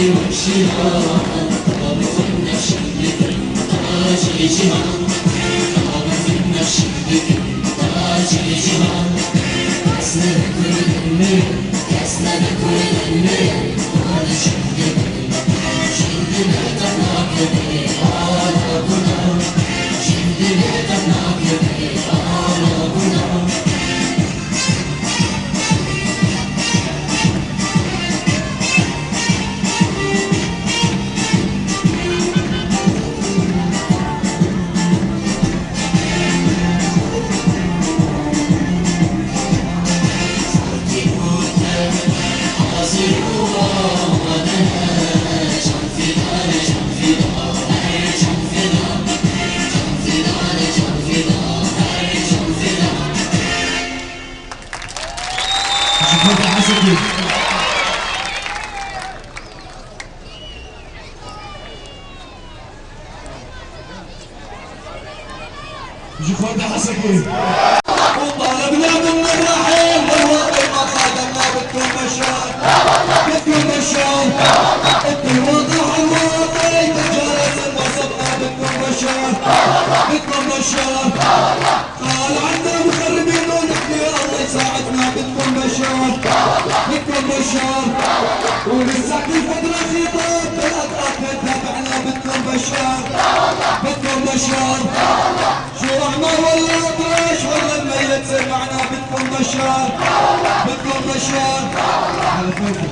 والشهام وقفنا بشدة تاج الجهان وقفنا بشدة تاج الجهان كسنا بكل النيل كسنا بكل النيل وانا شدنا تناقضي على قنا شدنا تناقضي على قنا جفرنا حسكي وطالبنا من الرحيل والواقع ما قادمنا بدكم مشان بدكم مشان الوضع الواقع تجارة وسطنا بدكم مشان بدكم مشان قال عنا مخربين ونحن الله يساعدنا بدكم مشان بدكم مشان ولسه كل فترة خطاب بالأطراف تابعنا بدكم مشان بدكم مشان شو احمر ولا اطرش ولا الميت سمعنا بدكم مشان بدكم مشان على فكرة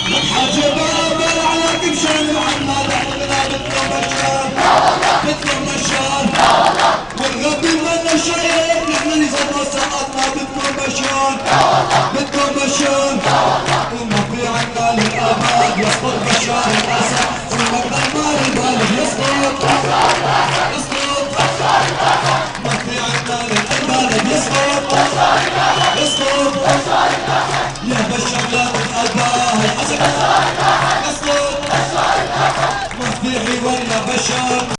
الحاجة بابر عليك مشان وعنا دعونا بدكم مشان بدكم مشان والغبي منا شايف نحن نزلنا سقطنا بدكم مشان بدكم مشان وما في عنا للأبد يصبر بشار الأسد ثم المال البالغ يسقط ما في عنا للأبد يسقط يا بشر لا تتأبى الأسد يسقط ما في حوار يا بشر